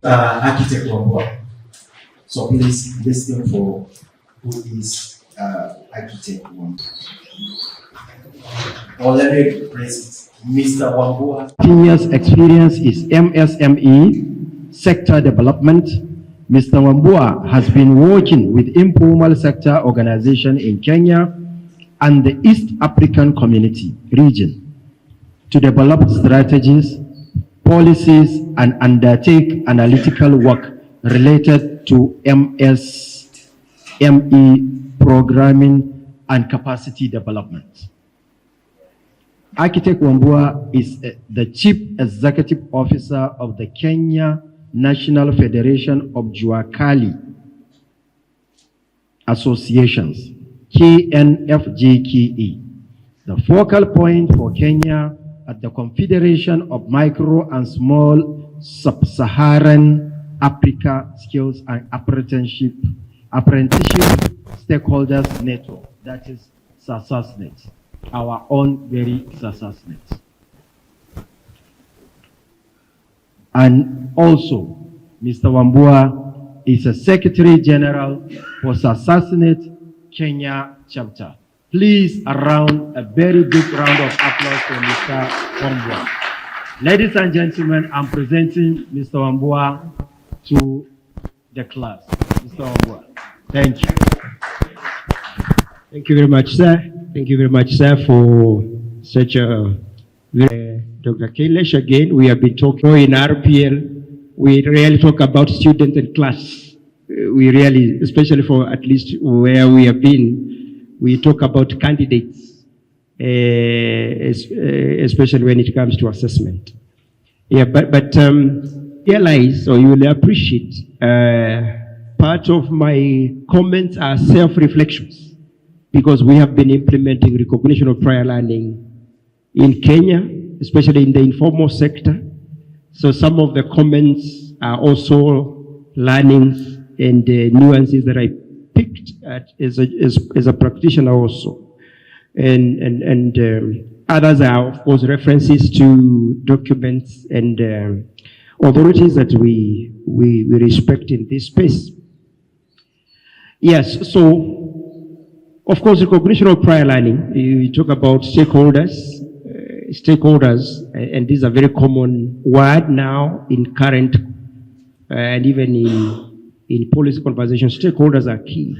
Architect Wambua. So please listen for who is Architect Wambua. Or let me present Mr. Wambua. 10 years experience is MSME, sector development. Mr. Wambua has been working with informal sector organization in Kenya and the East African Community region to develop strategies, policies, and undertake analytical work related to MSME programming and capacity development. Architect Wambua is the Chief Executive Officer of the Kenya National Federation of Juakali Associations, KNFJKE, the focal point for Kenya at the Confederation of Micro and Small Sub-Saharan Africa Skills and Apprenticeship Stakeholders Network, that is SASASNet, our own very SASASNet. And also, Mr. Wambua is a Secretary General for SASASNet Kenya chapter. Please, a very big round of applause for Mr. Wambua. Ladies and gentlemen, I'm presenting Mr. Wambua to the class. Mr. Wambua, thank you. Thank you very much, sir. Thank you very much, sir, for such a Dr. Kailash, again, we have been talking in RPL. We really talk about students and class. We really, especially for at least where we have been, we talk about candidates, especially when it comes to assessment. Yeah, but realize, or you will appreciate, part of my comments are self-reflections, because we have been implementing recognition of prior learning in Kenya, especially in the informal sector. So some of the comments are also learnings and nuances that I picked at as a practitioner also. And others are, of course, references to documents and authorities that we respect in this space. Yes, so, of course, recognition of prior learning, we talk about stakeholders, and these are very common word now in current and even in policy conversations. Stakeholders are key.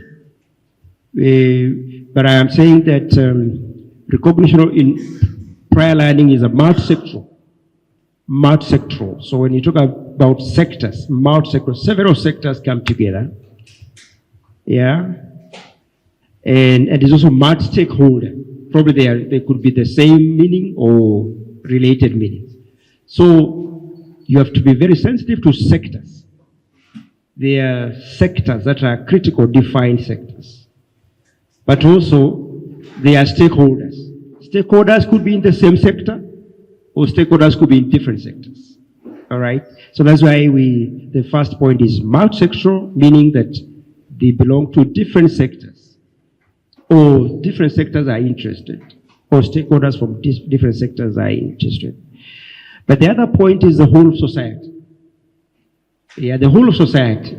But I am saying that recognition in prior learning is a multi-sectoral. So when you talk about sectors, multi-sectoral, several sectors come together. Yeah. And it's also multi-stakeholder. Probably they could be the same meaning or related meanings. So you have to be very sensitive to sectors. There are sectors that are critical, defined sectors. But also, they are stakeholders. Stakeholders could be in the same sector, or stakeholders could be in different sectors. All right? So that's why the first point is multi-sectoral, meaning that they belong to different sectors. Or different sectors are interested, or stakeholders from different sectors are interested. But the other point is the whole of society. Yeah, the whole of society,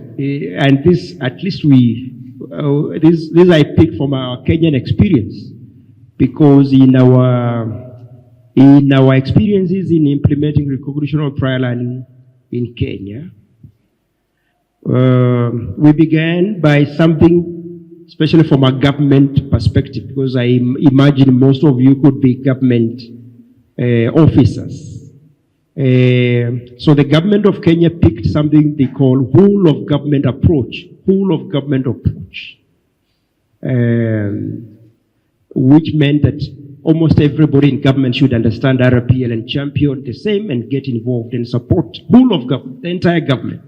and this at least this I picked from our Kenyan experience, because in our experiences in implementing recognition of prior learning in Kenya, we began by something, especially from a government perspective, because I imagine most of you could be government officers. So the government of Kenya picked something they call whole of government approach, which meant that almost everybody in government should understand RPL and champion the same and get involved and support whole of government, the entire government.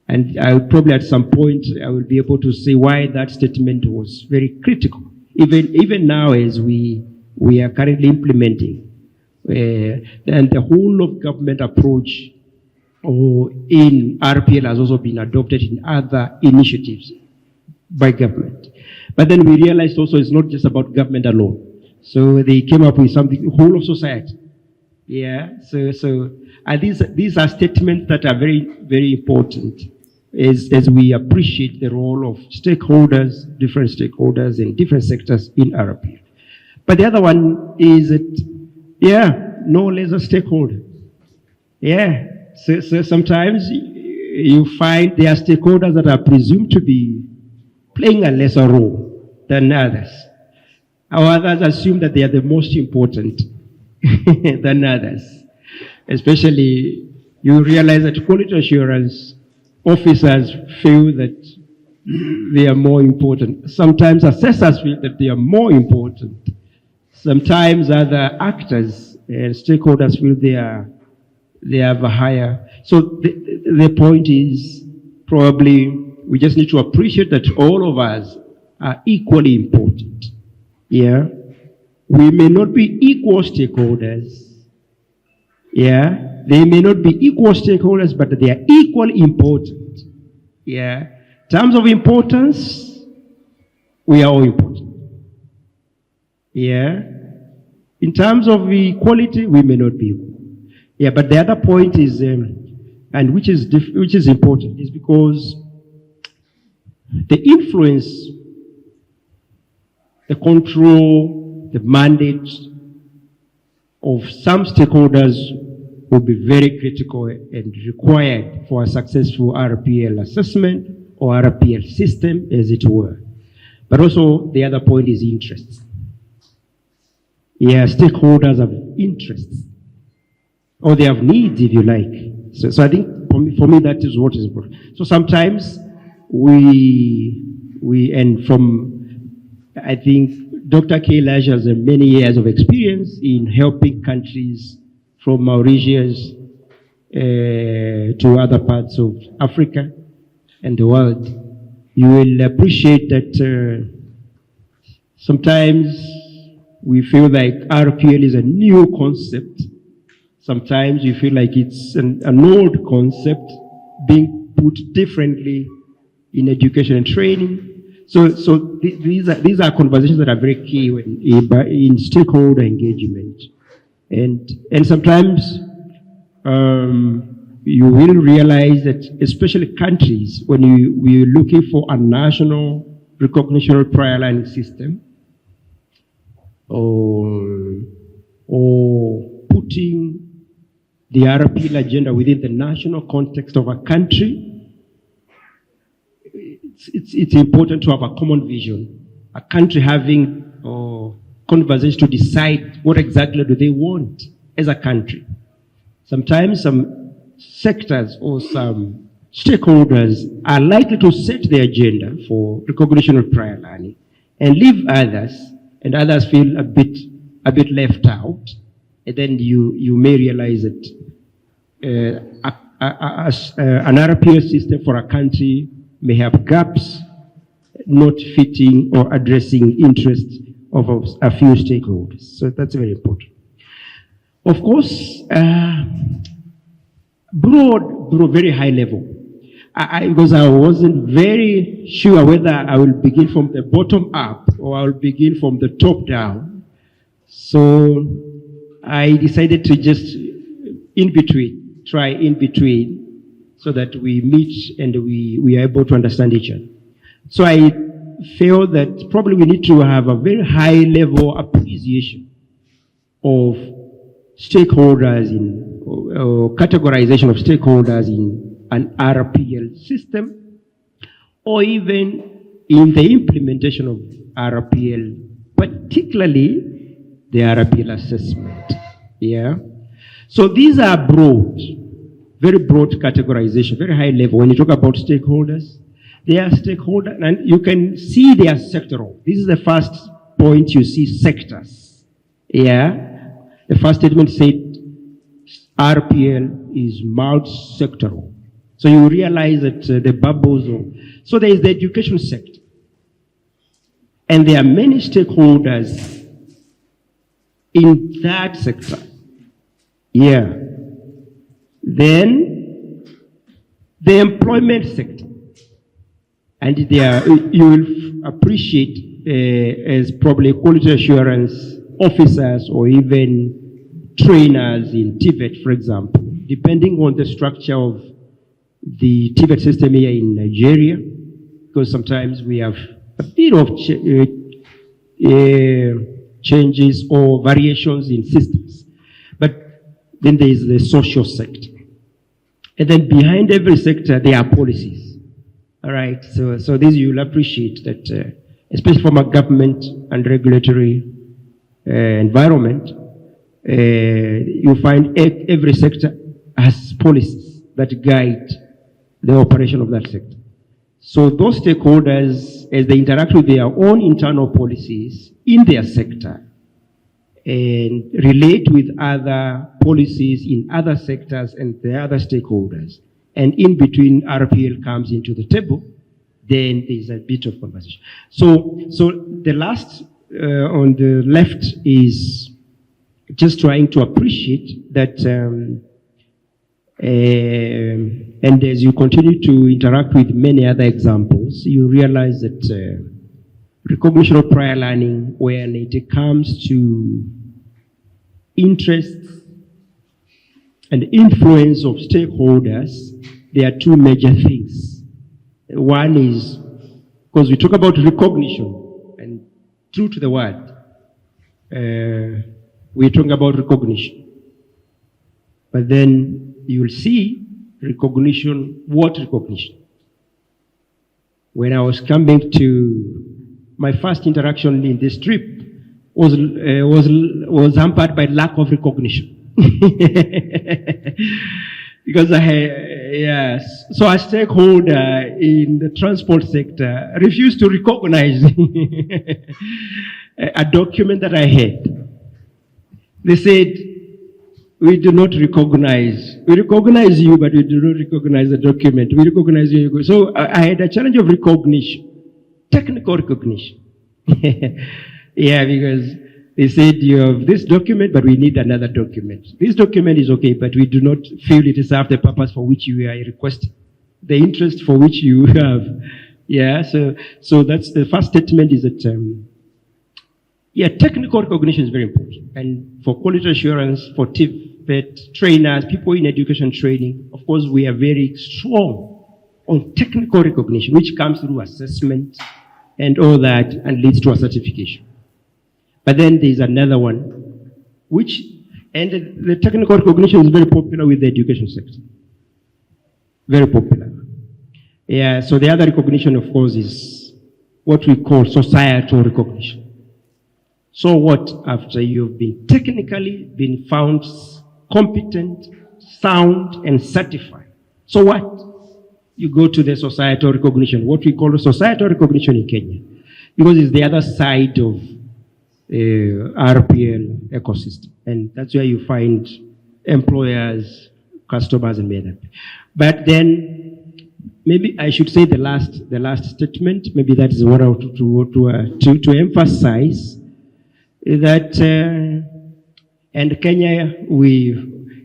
And I will probably at some point, I will be able to say why that statement was very critical. Even now as we are currently implementing, and the whole of government approach in RPL has also been adopted in other initiatives by government. But then we realized also it's not just about government alone. So they came up with something, whole of society. Yeah, so these are statements that are very, very important as we appreciate the role of stakeholders, different stakeholders in different sectors in RPL. But the other one is that, no lesser stakeholder. Yeah, so sometimes you find there are stakeholders that are presumed to be playing a lesser role than others. Or others assume that they are the most important than others. Especially, you realize that quality assurance officers feel that they are more important. Sometimes assessors feel that they are more important. Sometimes other actors and stakeholders feel they have a higher. So the point is probably we just need to appreciate that all of us are equally important. Yeah, we may not be equal stakeholders. Yeah, they may not be equal stakeholders, but they are equally important. Yeah, in terms of importance, we are all important. Yeah, in terms of equality, we may not be equal. Yeah, but the other point is, and which is important, is because the influence, the control, the mandate of some stakeholders will be very critical and required for a successful RPL assessment or RPL system, as it were. But also, the other point is interests. Yeah, stakeholders have interests, or they have needs, if you like. So I think for me that is what is important. So sometimes and from, I think Dr. Kailash has many years of experience in helping countries from Mauritius to other parts of Africa and the world. You will appreciate that sometimes we feel like RPL is a new concept. Sometimes you feel like it's an old concept being put differently in education and training. So these are conversations that are very key in stakeholder engagement. And sometimes you will realize that, especially countries, when we're looking for a national recognition prior learning system, or putting the RPL agenda within the national context of a country, it's important to have a common vision. A country having conversations to decide what exactly do they want as a country. Sometimes some sectors or some stakeholders are likely to set the agenda for recognition of prior learning and leave others, and others feel a bit left out. And then you may realize that an RPL system for a country may have gaps not fitting or addressing interests of a few stakeholders. So that's very important. Of course, broad, very high level. Because I wasn't very sure whether I will begin from the bottom up or I will begin from the top down. So I decided to just try in between, so that we meet and we are able to understand each other. So I feel that probably we need to have a very high level appreciation of stakeholders or categorization of stakeholders in an RPL system, or even in the implementation of RPL, particularly the RPL assessment. Yeah. So these are very broad categorization, very high level. When you talk about stakeholders, they are stakeholders, and you can see they are sectoral. This is the first point you see, sectors. Yeah. The first statement said RPL is multi-sectoral. So you realize that the bubbles. So there is the education sector. And there are many stakeholders in that sector. Yeah. Then the employment sector. And there you will appreciate as probably quality assurance officers or even trainers in TVET, for example, depending on the structure of the TVET system here in Nigeria, because sometimes we have a bit of changes or variations in systems. But then there is the social sector. And then behind every sector, there are policies. All right, so this you'll appreciate that, especially from a government and regulatory environment, you find every sector has policies that guide the operation of that sector. So those stakeholders, as they interact with their own internal policies in their sector and relate with other policies in other sectors and the other stakeholders, and in between RPL comes into the table, then there's a bit of conversation. So the last on the left is just trying to appreciate that, and as you continue to interact with many other examples, you realize that recognition of prior learning, when it comes to interests and influence of stakeholders, there are two major things. One is, because we talk about recognition, and true to the word, we're talking about recognition. But then you will see recognition, what recognition? When I was coming to my first interaction in this trip was hampered by lack of recognition. Because so a stakeholder in the transport sector refused to recognize a document that I had. They said, we do not recognize. We recognize you, but we do not recognize the document. We recognize you. So I had a challenge of recognition, technical recognition. Yeah, because they said you have this document, but we need another document. This document is okay, but we do not feel it serves the purpose for which you are requesting, the interest for which you have. Yeah, so that's the first statement is that, technical recognition is very important. And for quality assurance, for TVET trainers, people in education training, of course, we are very strong on technical recognition, which comes through assessment and all that and leads to a certification. But then there's another one, and the technical recognition is very popular with the education sector. Very popular. Yeah, so the other recognition, of course, is what we call societal recognition. So what, after you've been technically been found competent, sound, and certified, so what? You go to the societal recognition, what we call societal recognition in Kenya, because it's the other side of RPL ecosystem, and that's where you find employers, customers, and many. But then, maybe I should say the last statement. Maybe that is what I want to emphasize that, and Kenya,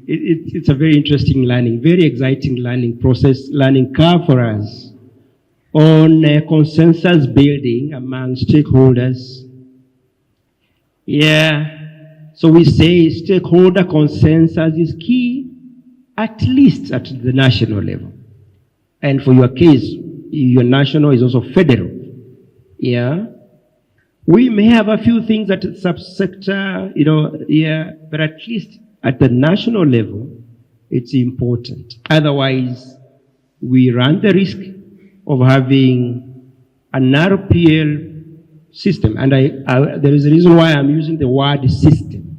it's a very interesting learning, very exciting learning process, learning curve for us on consensus building among stakeholders. Yeah, so we say stakeholder consensus is key, at least at the national level. And for your case, your national is also federal. Yeah. We may have a few things at subsector, but at least at the national level, it's important. Otherwise, we run the risk of having an RPL system. And there is a reason why I'm using the word system.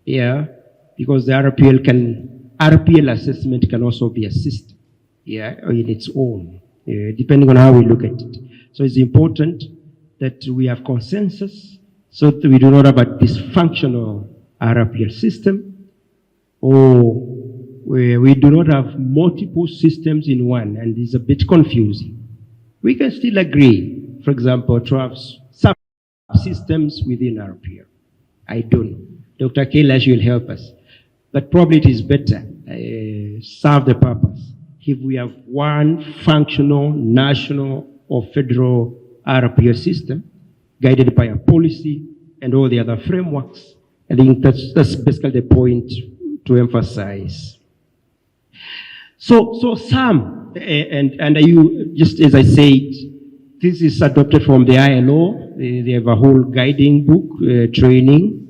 Yeah, because the RPL assessment can also be a system. Yeah, in its own, depending on how we look at it. So it's important that we have consensus so that we do not have a dysfunctional RPL system, or where we do not have multiple systems in one, and it's a bit confusing. We can still agree, for example, to have subsystems within RPL. I don't know. Dr. Kailash will help us. But probably it is better, serve the purpose, if we have one functional, national, or federal RPL system guided by a policy and all the other frameworks, I think that's basically the point to emphasize. So some, and you, just as I said, this is adopted from the ILO. They have a whole guiding book, training.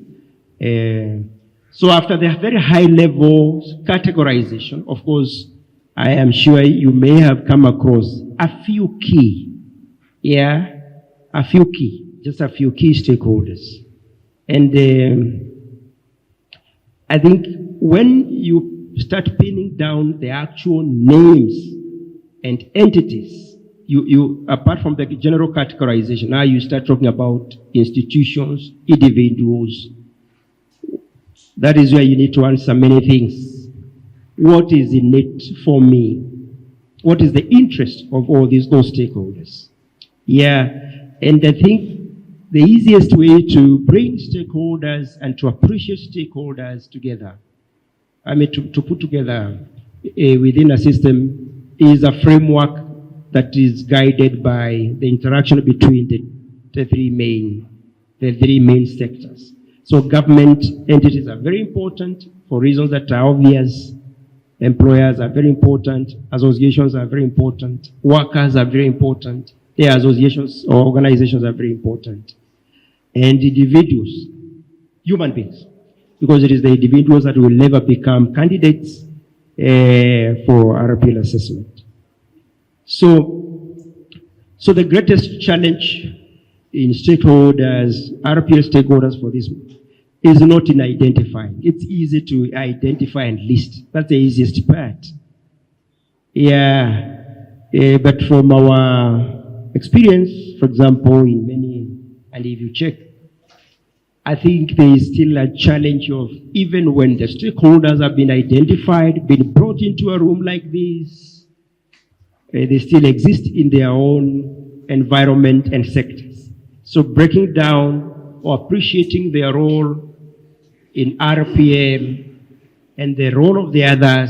So after the very high level categorization, of course, I am sure you may have come across a few key, just a few key stakeholders. And I think when you start pinning down the actual names and entities, you apart from the general categorization, now you start talking about institutions, individuals. That is where you need to answer many things. What is in it for me? What is the interest of all those stakeholders? And I think the easiest way to bring stakeholders and to appreciate stakeholders together, to put together within a system, is a framework that is guided by the interaction between the three main sectors. So government entities are very important for reasons that are obvious. Employers are very important. Associations are very important. Workers are very important. Their associations or organizations are very important. And individuals, human beings, because it is the individuals that will never become candidates for RPL assessment. So the greatest challenge in stakeholders, RPL stakeholders for this is not in identifying. It's easy to identify and list. That's the easiest part. But from our experience, for example, in many, and if you check, I think there is still a challenge of, even when the stakeholders have been identified, been brought into a room like this, they still exist in their own environment and sectors. So breaking down or appreciating their role in RPL and the role of the other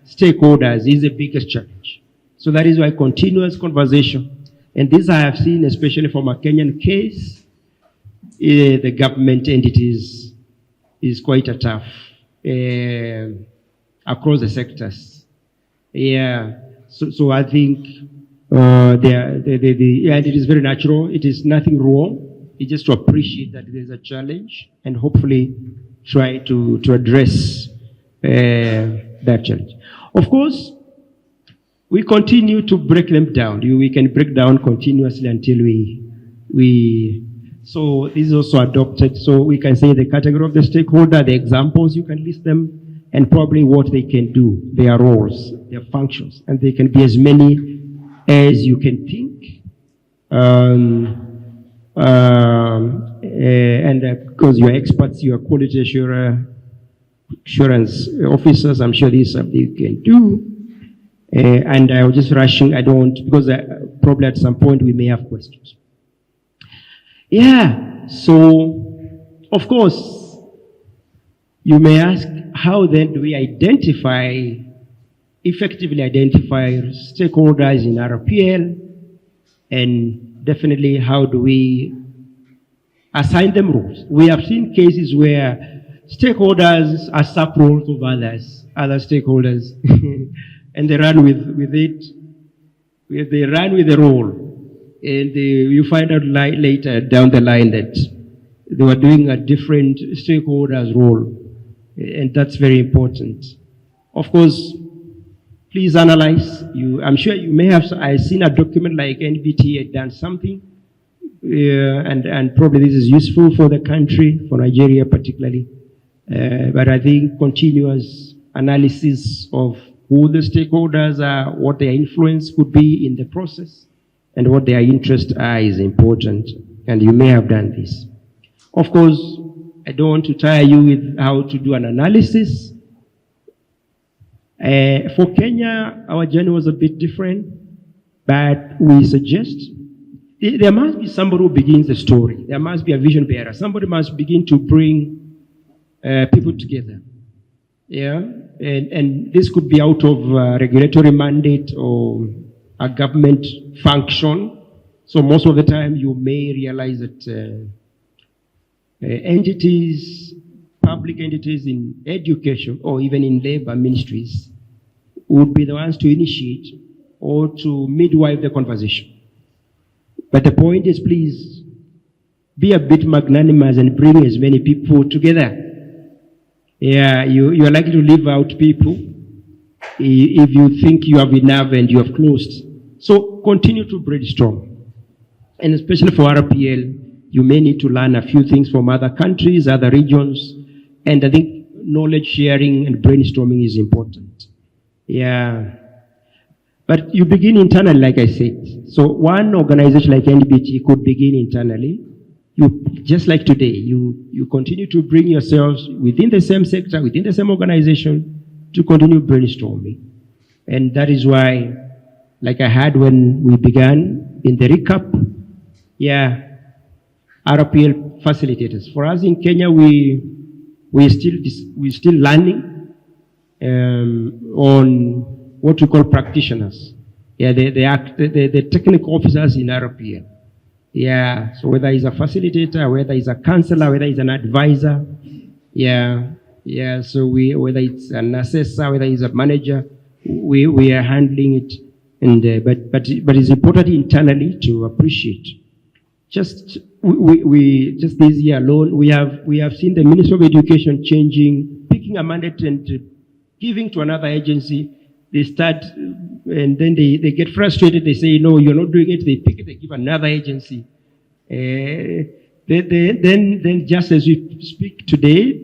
stakeholders is the biggest challenge. So that is why continuous conversation, and this I have seen especially from a Kenyan case, the government entities is quite a tough across the sectors. So I think and it is very natural. It is nothing wrong. It's just to appreciate that there is a challenge and hopefully try to address that challenge. Of course, we continue to break them down. We can break down continuously until so this is also adopted. So we can say the category of the stakeholder, the examples, you can list them, and probably what they can do, their roles, their functions, and they can be as many as you can think. And because you're experts, you're quality assurance officers, I'm sure this is something you can do. And I was just rushing, I don't, because probably at some point we may have questions. So of course, you may ask, how then do we effectively identify stakeholders in RPL, and definitely how do we assign them roles? We have seen cases where stakeholders usurp roles of other stakeholders, and they run with it. They run with the role, and you find out later down the line that they were doing a different stakeholder's role, and that's very important. Of course, please analyze. I'm sure you may have. I've seen a document like NBT had done something, and probably this is useful for the country, for Nigeria particularly. But I think continuous analysis of who the stakeholders are, what their influence could be in the process, and what their interests are is important. And you may have done this. Of course, I don't want to tire you with how to do an analysis. For Kenya, our journey was a bit different, but we suggest there must be somebody who begins the story. There must be a vision bearer. Somebody must begin to bring people together. And this could be out of a regulatory mandate or a government function. So most of the time you may realize that entities, public entities in education or even in labor ministries would be the ones to initiate or to midwife the conversation. But the point is, please be a bit magnanimous and bring as many people together. Yeah, you are likely to leave out people if you think you have enough and you have closed. So continue to brainstorm. And especially for RPL, you may need to learn a few things from other countries, other regions. And I think knowledge sharing and brainstorming is important. Yeah. But you begin internally, like I said. So one organization like NBT could begin internally. You, just like today, you continue to bring yourselves within the same sector, within the same organization, to continue brainstorming. And that is why, like I had when we began in the recap, yeah, RPL facilitators. For us in Kenya, we're still learning on what we call practitioners. Yeah, the technical officers in RPL. Yeah, so whether he's a facilitator, whether he's a counselor, whether he's an advisor, yeah, so whether it's an assessor, whether he's a manager, we are handling it, and but it's important internally to appreciate. Just this year alone, we have seen the Ministry of Education changing, picking a mandate and giving to another agency. They start, and then they get frustrated. They say, no, you're not doing it. They pick it, they give another agency. Then just as we speak today,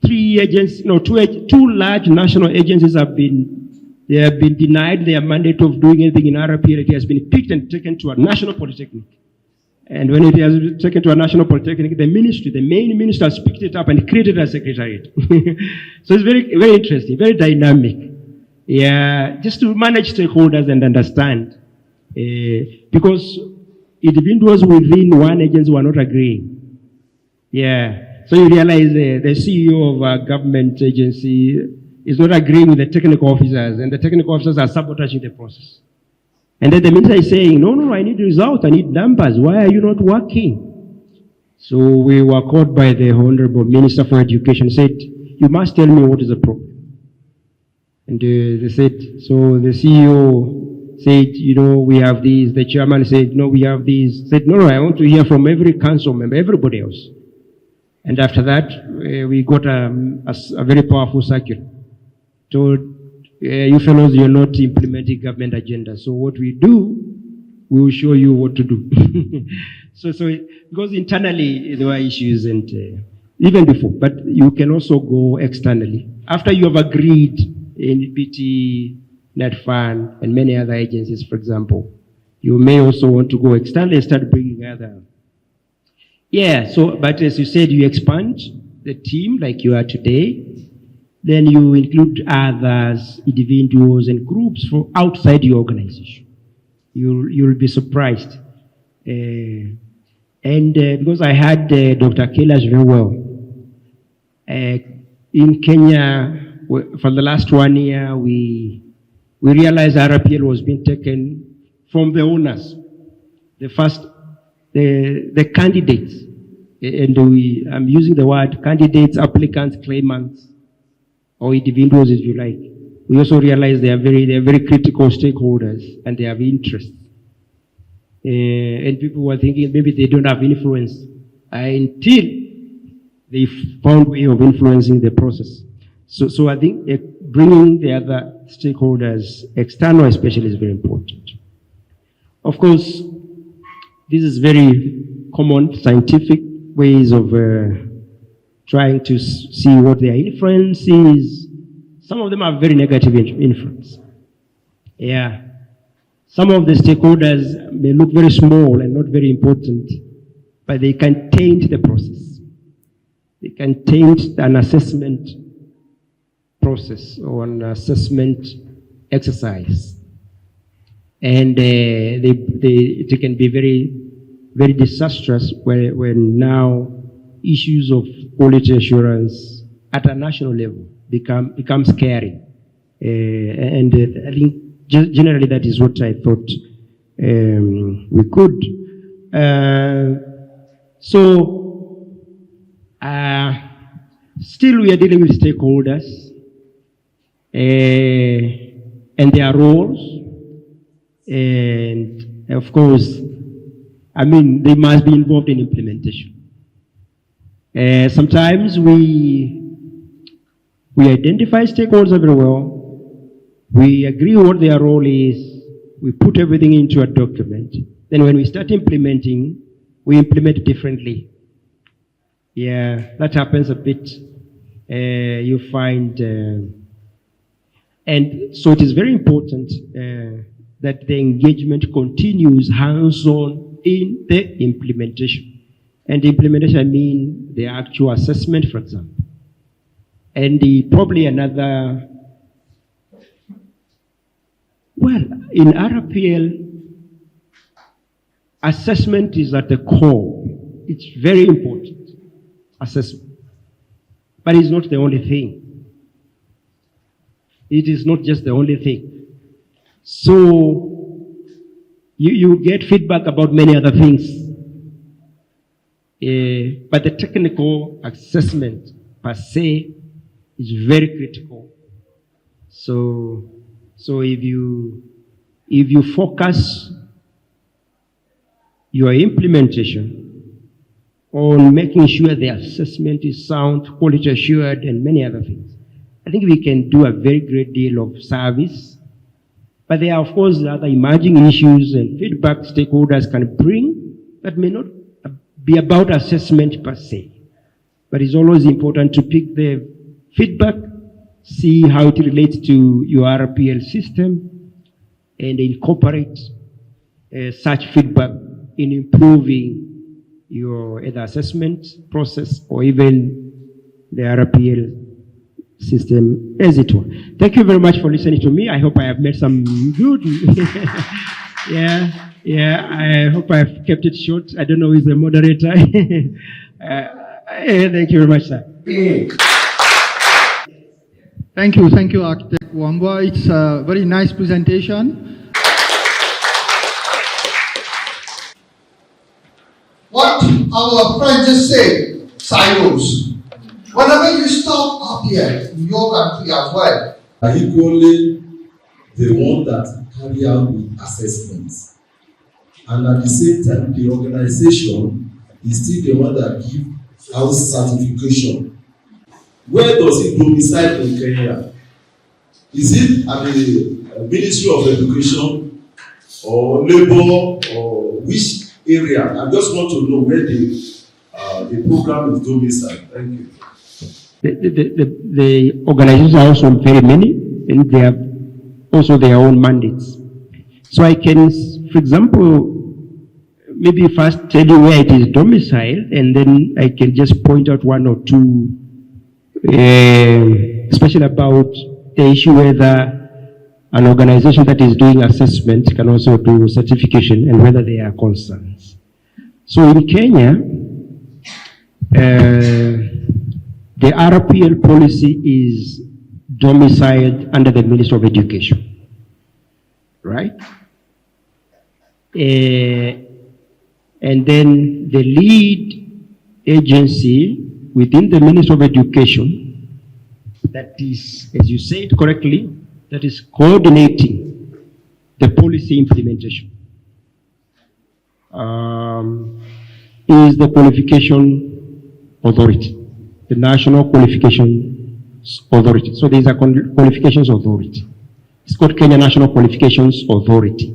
two large national agencies have been denied their mandate of doing anything in RPL. It has been picked and taken to a national polytechnic. And when it has been taken to a national polytechnic, the main minister has picked it up and created a secretariat. So it's very, very interesting, very dynamic. Yeah, just to manage stakeholders and understand. Because individuals within one agency were not agreeing. Yeah, so you realize the CEO of a government agency is not agreeing with the technical officers, and the technical officers are sabotaging the process. And then the minister is saying, no, I need results, I need numbers. Why are you not working? So we were called by the Honorable Minister for Education, said, you must tell me what is the problem. And they said, so the CEO said, we have these. The chairman said, no, we have these. Said, no, I want to hear from every council member, everybody else. And after that, we got a very powerful circular. Told, you fellows, you're not implementing government agenda. So what we do, we will show you what to do. so because internally there were issues and even before, but you can also go externally. After you have agreed in PT, NetFund, and many other agencies, for example, you may also want to go externally and start bringing other. Yeah, so, but as you said, you expand the team like you are today. Then you include others, individuals and groups from outside your organization. You'll be surprised. And because I had Dr. Kailash very well. In Kenya, for the last 1 year, we realized RPL was being taken from the owners. The candidates. And I'm using the word candidates, applicants, claimants, or individuals, if you like. We also realize they are very critical stakeholders and they have interests. And people were thinking maybe they don't have influence until they found a way of influencing the process. So I think bringing the other stakeholders, external especially, is very important. Of course, this is very common scientific ways of trying to see what their influence is. Some of them are very negative influence. Yeah. Some of the stakeholders may look very small and not very important, but they can taint the process. They can taint an assessment process or an assessment exercise. And it can be very, very disastrous when now issues of quality assurance at a national level become scary. And I think generally that is what I thought we could. So Still, we are dealing with stakeholders and their roles. And of course, I mean, they must be involved in implementation. Sometimes we identify stakeholders very well. We agree what their role is. We put everything into a document. Then when we start implementing, we implement differently. Yeah, that happens a bit. You find, and so it is very important that the engagement continues hands-on in the implementation. And the implementation, I mean the actual assessment, for example. And probably another, well, in RPL, assessment is at the core. It's very important, assessment. But it's not the only thing. It is not just the only thing. So you get feedback about many other things. But the technical assessment per se is very critical. So if you focus your implementation on making sure the assessment is sound, quality assured, and many other things, I think we can do a very great deal of service. But there are, of course, other emerging issues and feedback stakeholders can bring that may not be about assessment per se. But it's always important to pick the feedback, see how it relates to your RPL system, and incorporate such feedback in improving your either assessment process or even the RPL system as it were. Thank you very much for listening to me. I hope I have made some good. Yeah, I hope I have kept it short. I don't know who is the moderator. Thank you very much, sir. Thank you, Architect Wambua. It's a very nice presentation. What our friend just said, silos. Whenever you stop up here in your country as well, are equally the one that carry out the assessments. And at the same time, the organization is still the one that gives out certification. Where does it domicile in Kenya? Is it at the Ministry of Education or Labor or which area? I just want to know where the program is domiciled. Thank you. The organizations are also very many, and they have also their own mandates. So I can, for example, maybe first tell you where it is domiciled, and then I can just point out one or two, especially about the issue whether an organization that is doing assessment can also do certification and whether there are concerns. So in Kenya, the RPL policy is domiciled under the Ministry of Education, right? And then the lead agency within the Ministry of Education, that is, as you said correctly, that is coordinating the policy implementation, is the qualification authority, the National Qualifications Authority. So there is a qualifications authority. It's called Kenya National Qualifications Authority.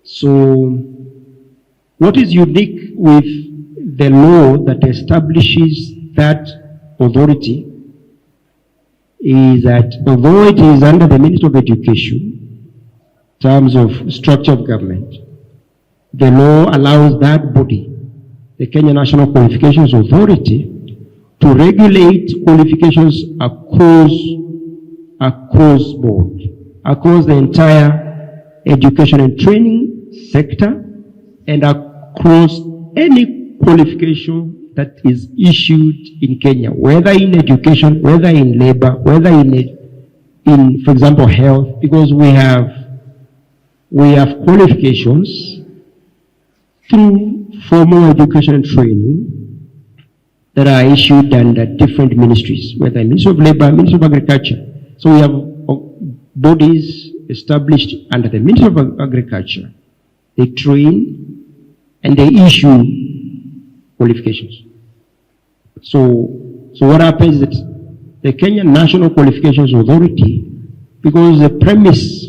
So what is unique with the law that establishes that authority is that although it is under the Ministry of Education, in terms of structure of government, the law allows that body, the Kenya National Qualifications Authority, to regulate qualifications across board, across the entire education and training sector, and across any qualification that is issued in Kenya, whether in education, whether in labor, whether in for example, health, because we have qualifications through formal education and training, that are issued under different ministries, whether Ministry of Labor, Ministry of Agriculture. So we have bodies established under the Ministry of Agriculture. They train and they issue qualifications. So what happens is that the Kenyan National Qualifications Authority, because the premise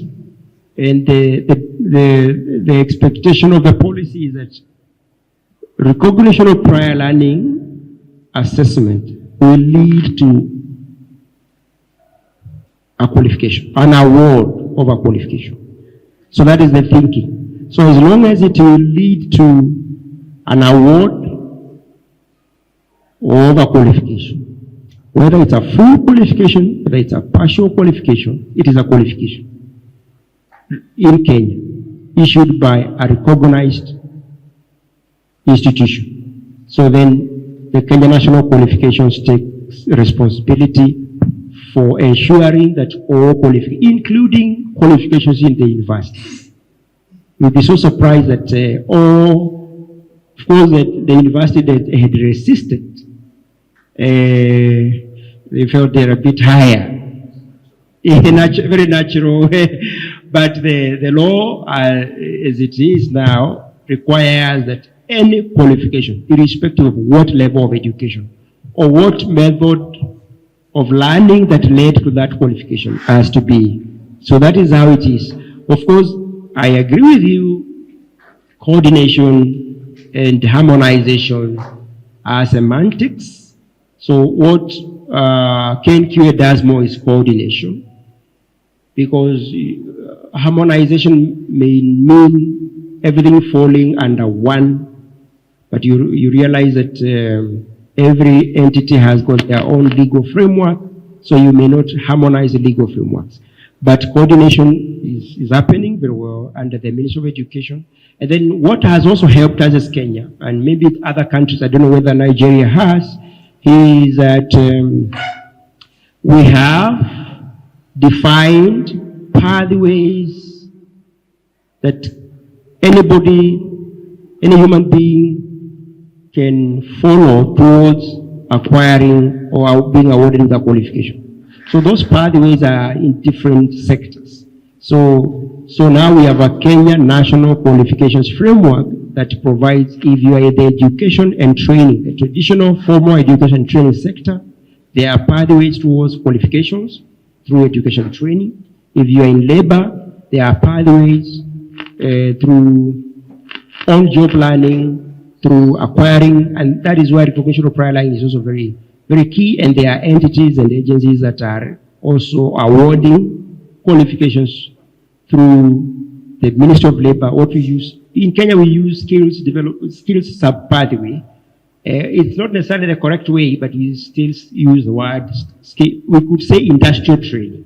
and the expectation of the policy is that recognition of prior learning assessment will lead to a qualification, an award of a qualification. So that is the thinking. So as long as it will lead to an award of a qualification, whether it's a full qualification, whether it's a partial qualification, it is a qualification in Kenya, issued by a recognized institution. So then the Kenya National Qualifications takes responsibility for ensuring that all qualifications, including qualifications in the university. You'll be so surprised that of course, the university that had resisted, they felt they're a bit higher, in a very natural way. But the law, as it is now, requires that any qualification, irrespective of what level of education or what method of learning that led to that qualification, has to be. So that is how it is. Of course, I agree with you, coordination and harmonization are semantics. So what KNQA does more is coordination, because harmonization may mean everything falling under one, but you realize that every entity has got their own legal framework, so you may not harmonize the legal frameworks. But coordination is happening very well under the Ministry of Education. And then what has also helped us as Kenya, and maybe other countries, I don't know whether Nigeria has, is that we have defined pathways that anybody, any human being can follow towards acquiring or being awarded the qualification. So those pathways are in different sectors. So now we have a Kenya National Qualifications Framework that provides, if you are in the education and training, the traditional formal education and training sector, there are pathways towards qualifications through education and training. If you are in labor, there are pathways through on-job learning, through acquiring, and that is why recognition of prior learning is also very, very key. And there are entities and agencies that are also awarding qualifications through the Ministry of Labor. What we use in Kenya, we use skills sub-pathway. It's not necessarily the correct way, but we still use the word skill. We could say industrial training,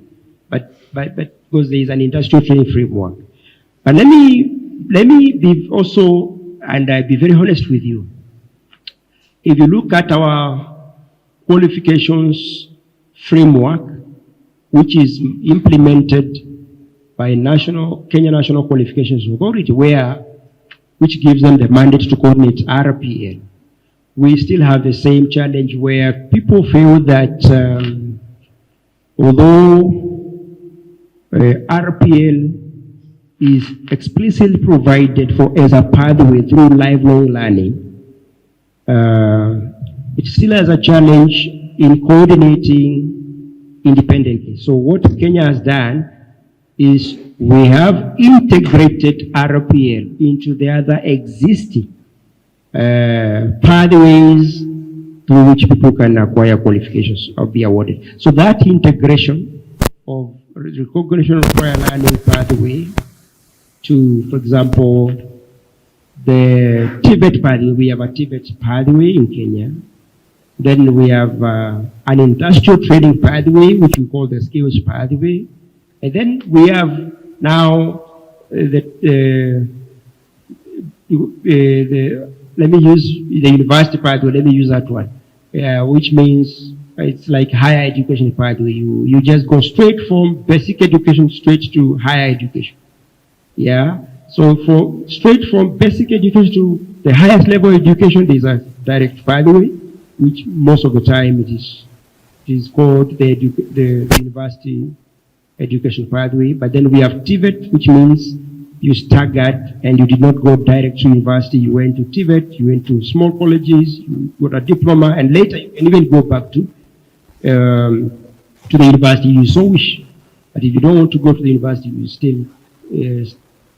but because there is an industrial training framework. But let me be also, and I'll be very honest with you. If you look at our qualifications framework, which is implemented by Kenya National Qualifications Authority, which gives them the mandate to coordinate RPL, we still have the same challenge where people feel that although RPL is explicitly provided for as a pathway through lifelong learning, it still has a challenge in coordinating independently. So what Kenya has done is we have integrated RPL into the other existing pathways through which people can acquire qualifications or be awarded. So that integration of recognition of prior learning pathway to, for example, the TVET pathway. We have a TVET pathway in Kenya. Then we have an industrial training pathway, which we call the skills pathway. And then we have now let me use the university pathway, let me use that one, which means it's like higher education pathway. You just go straight from basic education straight to higher education. Yeah. So straight from basic education to the highest level of education, there's a direct pathway. which most of the time it is called the university education pathway. But then we have TVET, which means you staggered and you did not go direct to university. You went to TVET, you went to small colleges, you got a diploma, and later you can even go back to the university you so wish. But if you don't want to go to the university, you still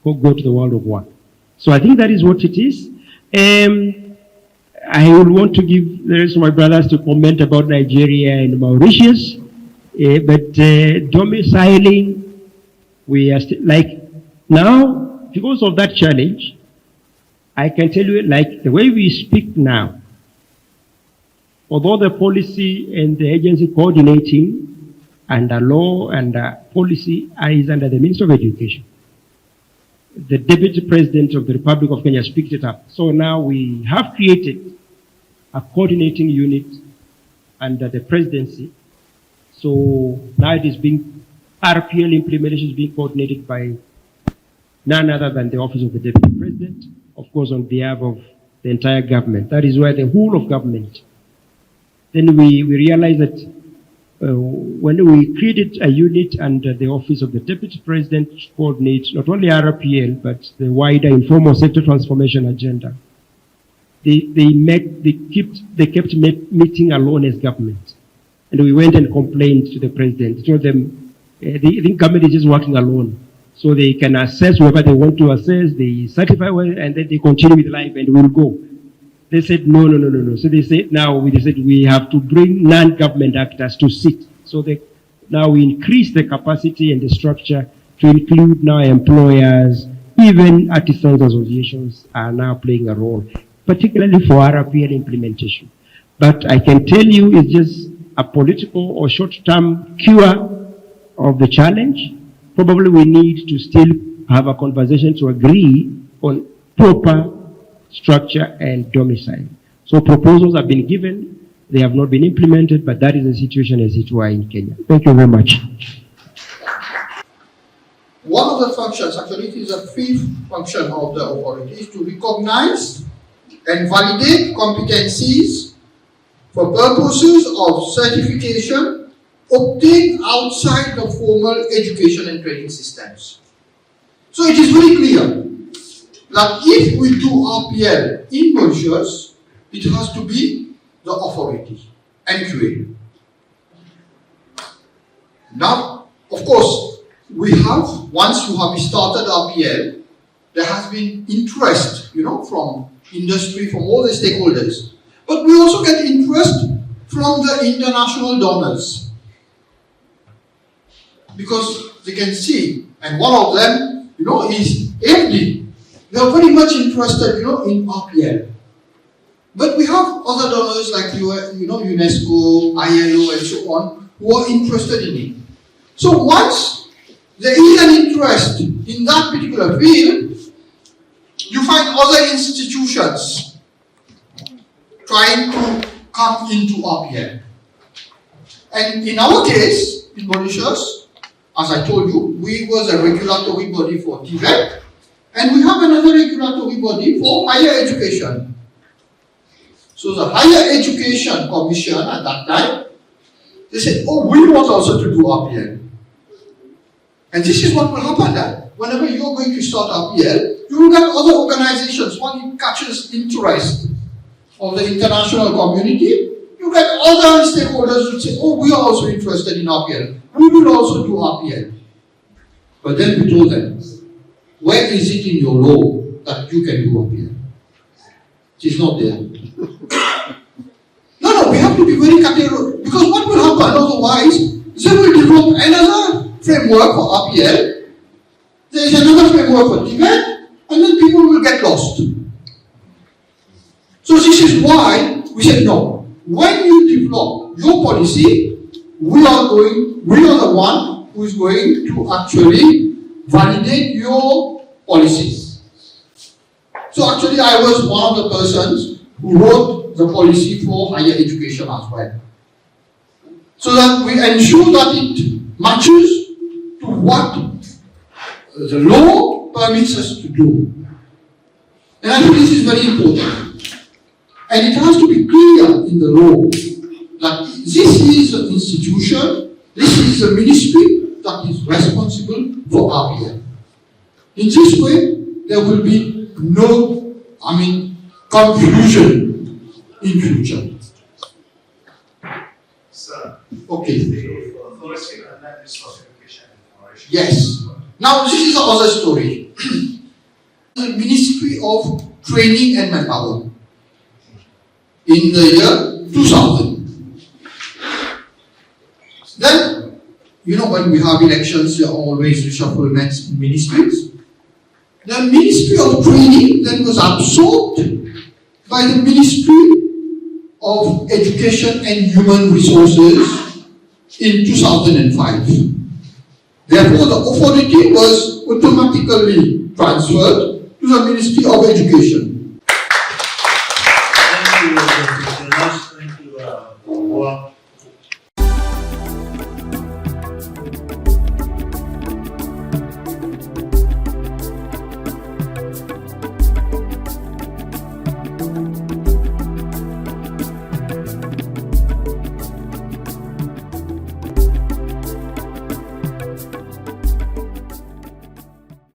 go to the world of work. So I think that is what it is. I would want to give the rest of my brothers to comment about Nigeria and Mauritius, but domiciling, we are still, like now, because of that challenge, I can tell you, like the way we speak now, although the policy and the agency coordinating under law and policy is under the Minister of Education. The Deputy President of the Republic of Kenya picked it up. So now we have created a coordinating unit under the presidency. So now it is being, RPL implementation is being coordinated by none other than the Office of the Deputy President, of course on behalf of the entire government. That is where the whole of government. Then we realized that when we created a unit under the Office of the Deputy President to coordinate not only RPL, but the wider informal sector transformation agenda, they kept meeting alone as government. And we went and complained to the president, told them, the government is just working alone. So they can assess whoever they want to assess, they certify, and then they continue with life and we'll go. They said, no. So they said, we have to bring non-government actors to sit. So now we increase the capacity and the structure to include now employers, even artisans associations are now playing a role, particularly for RPL implementation. But I can tell you it's just a political or short-term cure of the challenge. Probably we need to still have a conversation to agree on proper structure and domicile. So proposals have been given, they have not been implemented, but that is the situation as it were in Kenya. Thank you very much. One of the functions, actually it is a fifth function of the authority, is to recognize and validate competencies for purposes of certification obtained outside the formal education and training systems. So it is very clear that if we do RPL in Mauritius, it has to be the authority, NQA. Now, of course, we have, once you have started RPL, there has been interest, from industry, from all the stakeholders. But we also get interest from the international donors. Because they can see, and one of them, is AFD. They are very much interested, in RPL. But we have other donors like, UNESCO, ILO, and so on, who are interested in it. So once there is an interest in that particular field, you find other institutions trying to come into RPL. And in our case, in Mauritius, as I told you, we was a regulatory body for TVET, and we have another regulatory body for higher education. So the Higher Education Commission at that time, they said, we want also to do RPL. And this is what will happen then. Whenever you're going to start RPL, you will get other organizations. When it catches interest of the international community, you get other stakeholders who say, we are also interested in RPL. We will also do RPL. But then we told them, where is it in your law that you can do RPL? It is not there. No, we have to be very categorical. Because what will happen otherwise, they will develop another framework for RPL, there is another framework for TVET, and then people will get lost. So this is why we said no. When you develop your policy, we are the one who is going to actually validate your policies. So actually I was one of the persons who wrote the policy for higher education as well. So that we ensure that it matches to what the law permits us to do. And I think this is very important. And it has to be clear in the law that this is an institution, this is a ministry that is responsible for RPL. In this way, there will be no, confusion in future. Sir, Okay. the authority under this Education Information. Yes. Now, this is another story. The Ministry of Training and Manpower in the year 2000. Then, when we have elections, there are always reshuffle ministries. The Ministry of Training then was absorbed by the Ministry of Education and Human Resources in 2005. Therefore, the authority was automatically transferred to the Ministry of Education.